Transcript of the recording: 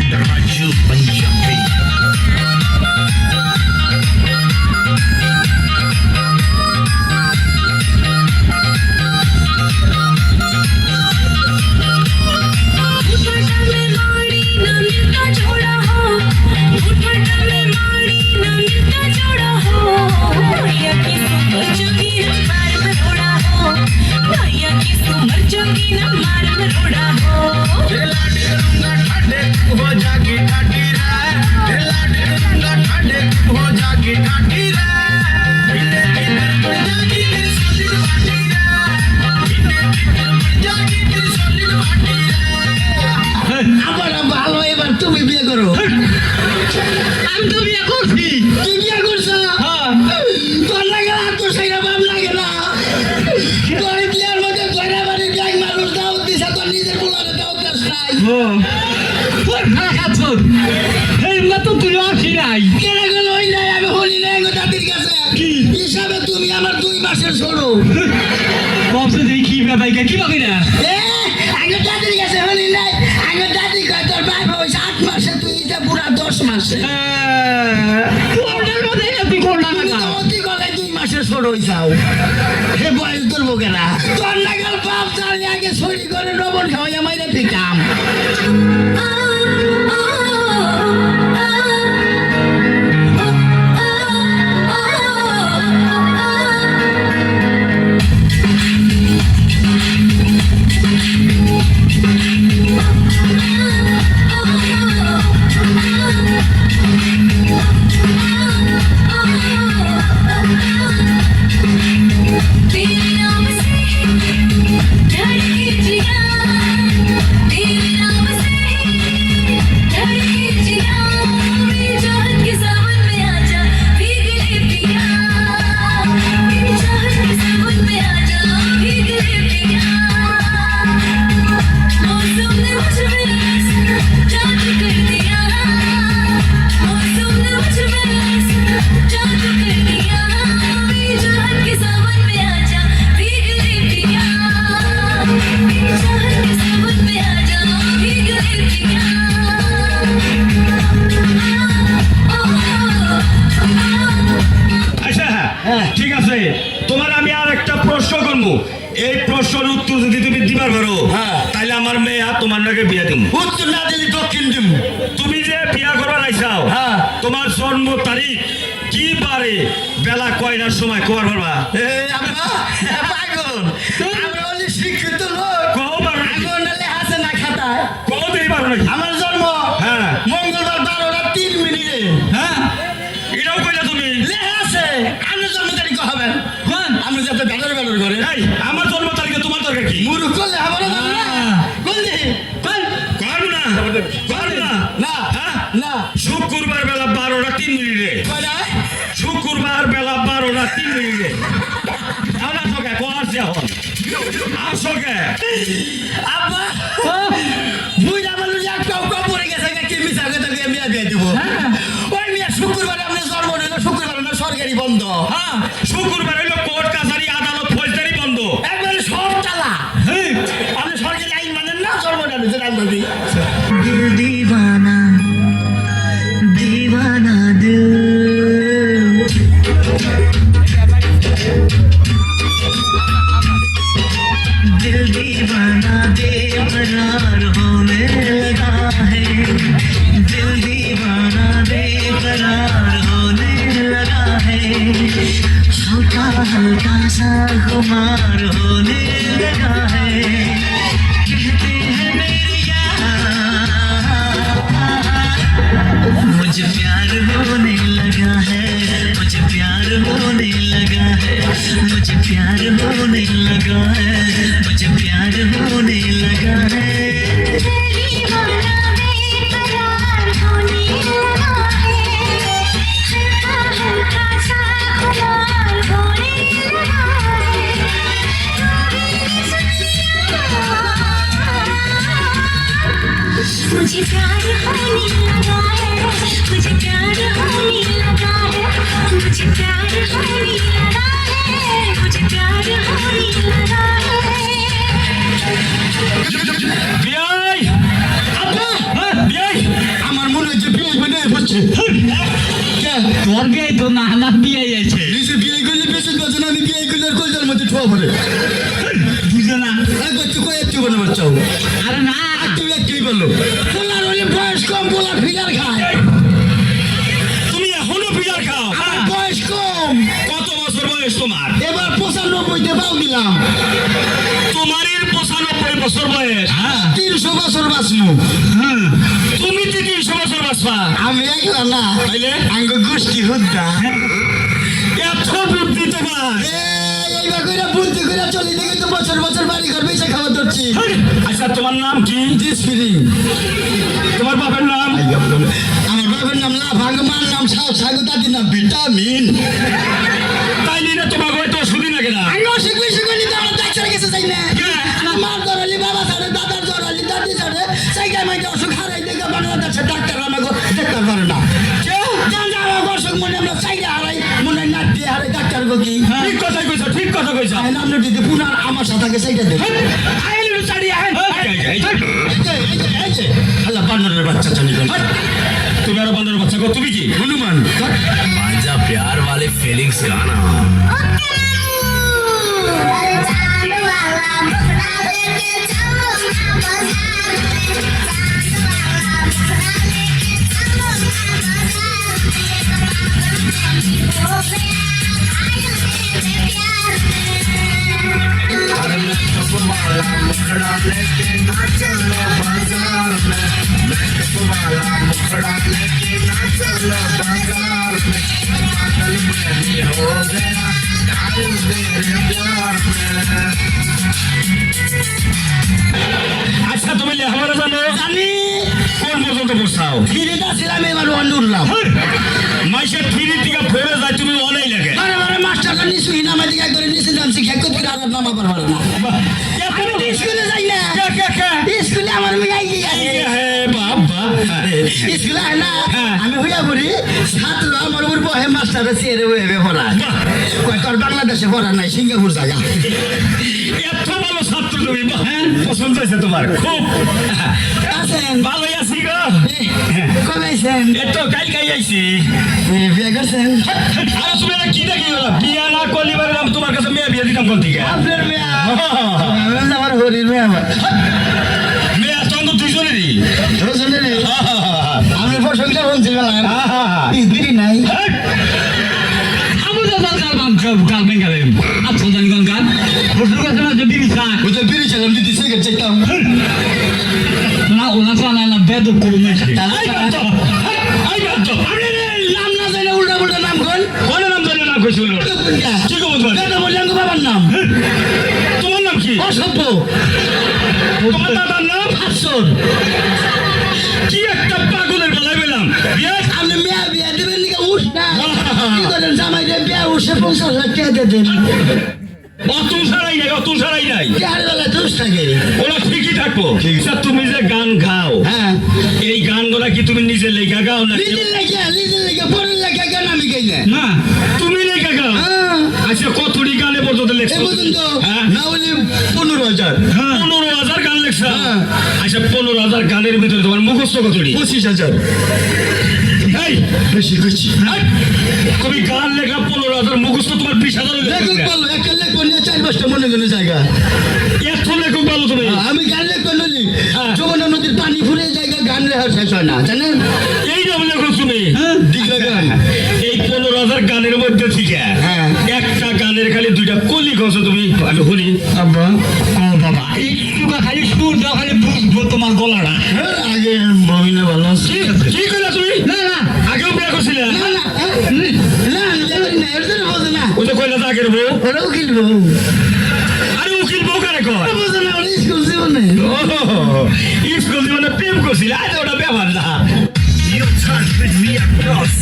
Raju Punjabi. তুমি বিয়ে করো। আমি তো বিয়ে করছি। তুই বিয়ে করছো? তোর লাগে না, তোর সেইটা বাপ লাগে না। তোর বিয়ের মধ্যে জয়রা বাড়ি ব্যাগ মানুষ দাওয়াত দিছে, তোর নিজের পোলারে দাওয়াত দিস নাই। তোর খারাপ খাচ্ছ এই মতো তুই আসি নাই কেন গেল ওই নাই, আমি হলি নাই গো দাদির কাছে। হিসাবে তুমি আমার 2 মাসের ছোট। বলছে যে কি ব্যাপার কি বাকি না আগে দাদির কাছে হলি নাই, আগে দাদি কয় তোর বাপ হয়েছে 8 মাসে, তুই এটা পুরা 10 মাসে। তুই করলাম তুমি তো অতি গলায় 2 মাসের ছোট হইছাও। হে বয়স ধরবো কেনা, তোর নাগাল বাপ জানি আগে ছড়ি করে লবণ খাওয়াইয়া মাইরে দিতাম। ঠিক আছে, তোমার আমি আর একটা প্রশ্ন করবো। এই প্রশ্নের উত্তর যদি তুমি দিবার পারো তাহলে আমার মেয়ে আর তোমার নাকি বিয়া দিব। উত্তর না দিলি দক্ষিণ দিব। তুমি যে বিয়া করবার আইসাও তোমার জন্ম তারিখ কি বারে বেলা কয়টার সময় কবার পারবা? পাগল, আমরা হলি শিক্ষিত লোক। কও পারো নাকি? আগুন নালে হাসে না খাতায়। কও দিই পারো নাকি? আমার জন্ম মঙ্গলবার 12টা 3 মিনিটে। এটাও কইলা তুমি? লেখা আছে। আমার জন্ম তারিখ হবেন আমরা যাতে ব্যাটার ব্যাটার করে। এই আমার জন্ম তারিখে তোমার দরকার কি? মুরুখ করলে আমার জানো না। বললি করবো না, করবো না। না না শুক্রবার বেলা 12টা 3 মিনিটে। শুক্রবার বেলা 12টা 3 মিনিটে। আমরা তোকে কোয়ারছি এখন আসোকে আব্বা বুইরা মানুষ এক কাউ কাউ পড়ে গেছে, কি মিছা কথা দিয়ে মিয়া দিয়ে দিব। ওই মিয়া শুক্রবারে আপনার জন্ম নিল, শুক্রবার না সরকারি বন্ধ। শুক্রবার হইলো কোর্ট কাছারি আদালত ফৌজদারি বন্ধ, একবারে সব তালা। আপনি সরকারি আইন মানেন না, জন্ম নেন আইন মানি। দিল দিওয়ানা দিওয়ানা দিল, दिल दीवाना बेकरार होने लगा है, दिल दीवाना बेकरार होने लगा है, हल्का हल्का सा खुमार होने लगा है, कहते हैं मेरे यार मुझे प्यार होने लगा है, मुझे प्यार होने लगा है, मुझे प्यार होने लगा है, मुझे प्यार होने लगा है। मुझे प्यार होने लगा है, मुझे प्यार होने लगा है, मुझे प्यार होने लगा है, मुझे प्यार होने लगा है। বিয়াই আব্বা বিয়াই তোর বিয়ে তো না না বিয়ে আছে নিজে বিয়ে করলে পেছন বাজে না, আমি বিয়ে করলে আর কলজার মধ্যে ঠোয়া পড়ে। বুঝো না একবার তুই কয়ে একটু বলে বাচ্চাও আরে না তুই একটুই বললো পোলার হলে বয়স কম, পোলার ফিগার খায়। তুমি এখনো বিয়ার খাও? আমার বয়স কম, কত বছর বয়স তোমার? এবার 95-তে পাও দিলাম। তোমার 95 বছর বয়স। 300 বছর বাঁচবো। তুমি তো 300 বছর বাঁচবা। আমি একলা না, তাইলে আঙ্গ গোষ্ঠী হুদ্দা। এত বুদ্ধি তোমার। এইবার কইরা বুদ্ধি কইরা চলি দেখে তো বছর বছর বাড়ি ঘর বেশি খাওয়া ধরছি। আচ্ছা তোমার নাম কি? দিসফিরি। তোমার বাবার নাম? আমার বাবার নাম লাফাঙ্গ, মার নাম সাগু, দাদির নাম ভিটামিন। তাইলে না তোমার হয়তো সুদিন লাগে না। আমি অসুখ বিসুখ হলে তো আমরা ডাক্তারের কাছে যাই না। আমার জ্বর হলে বাবা ছাড়ে, দাদার জ্বর হলে দাদি ছাড়ে, সাইকেল মাইকে অসুখ হারাই দেখে বাংলাদেশ আছে, ডাক্তার আমাকে দেখতে পারে না। আমার অসুখ মনে আমরা সাইকেল হারাই, মনে হয় নাট দিয়ে হারাই, ডাক্তার কি ঠিক কথা কইছো, ঠিক কথা কইছো। নাম দিতে পুনার আমার সাথে সাইকেল দেবে। আইলে চাড়ি আইন। আল্লাহ বানরের বাচ্চা চলে গেল। তুমি আরো বান্দরের বাচ্চা গো, তুমি কি? হনুমান। मांझा प्यार वाले फीलिंग्स गाना আচ্ছা তুমি লেখাপড়া জানো? জানি কোন পর্যন্ত পড়ছাও? ফিরিটা ছিলাম, এবার অন্য উঠলাম। মাইসের ফিরি থেকে ফেরে যায়, তুমি অনেক লাগে। বারে বারে মাস্টারটা নিচু নামা দিকে একবারে নিচে নামছি, খেক করে আর নামা পারবার না। আমি তো স্কুলে যাই না, স্কুলে আমার মেয়ে বাবা স্কুলে হয় না, আমি হইয়া পড়ি ছাত্র আমার উপর বহে, মাস্টারের চেয়ারে বহে পড়া কয় তোর বাংলাদেশে পড়া নাই, সিঙ্গাপুর জায়গা। এত ভালো ছাত্র তুমি, পছন্দ হয়েছে তোমার খুব। আছেন ভালোই আছি গো। কবে আইছেন? এতো কাই কাই আইছি। বিয়ে করছেন? আরে তুমি এটা কি দেখি বিয়া না করলি পারলাম, তোমার কাছে মেয়ে বিয়ে দিতাম কোন থেকে? আপনার মেয়ে আমার হরির মেয়ে, আমার মেয়ে তখন তো দুইজনেরই। আমি প্রশংসা বলছি বিড়ি নাই। আমি তো গাল বেঙ্গালে আচ্ছা জানি কোন গান ফটোর কাছে না যদি বিছা ওটা বিড়ি চালাম, যদি সিগারেট চাইতাম। না ওনা তো না বেদ করুন নাম না জানে উল্টা উল্টা নাম কোন কোন নাম ধরে নাম কইছিল? কি কব তোমার? বললাম বাবার নাম তোমার নাম কি? অসভ্য। তোমার দাদার নাম? আসল কি একটা পাগলের গলায় পেলাম। বিয়ে আপনি মেয়া বিয়া দেবেন নাকি? উঠ না কি করেন জামাই রে বিয়া উঠছে 50,000 টাকা দিয়ে দেন। অতুল ছাড়াই নাই, অতুল ছাড়াই নাই। চার বেলা দোষ থাকে। ওরা ঠিকই থাকবো। আচ্ছা, তুমি যে গান গাও, হ্যাঁ এই গানগুলা কি তুমি নিজে লেখা গাও না? নিজের লেগে পরের লেখা কেন আমি গাই না? না তুমি লেখা গাও? হ্যাঁ আচ্ছা, কতটি গানে পর্যন্ত এ লেখছো? পর্যন্ত হ্যাঁ? না হলে 15,000 15,000 গান লেখছো? হ্যাঁ। আচ্ছা, 15,000 গানের ভিতরে তোমার মুখস্থ কতটি? 25,000 এই, বেশি করছি। এই, তুমি গান লেখা 15,000, মুখস্থ তোমার 20,000 লেখক বলো, একটা লেখক নিয়ে 4-5টা মনে মনে জায়গা। এত লেখক ভালো তুমি। আমি গান লেখক নলি, হ্যাঁ। যমুনা নদীর পানি ফুরে জায়গা গান লেখা শেষ হয় না, জানেন? এই নাম লেখক তুমি। দিগলা গান। এই 15,000 গানের মধ্যে থেকে হ্যাঁ। একটা গানের খালি 2টা কলি গছো তুমি, আমি শুনি। আব্বা ও বাবা একটু খালি সুর দাও খালি বুঝবো তোমার গলাটা হ্যাঁ, আগে মহিলা ভালো আছে। কি কইলা তুমি? না না আগেও বিয়ে করছিলে? না না না আমি জানি না, এর জন্য বোঝে না। ওই তো কইলা তো আগের বউ। ওরা উকিল বউ। আরে উকিল বউ কারে কয়? বোঝে না, ওরা স্কুল জীবনে। স্কুল জীবনে প্রেম করছিল, আরে ওটা ব্যাপার না। You touch with me across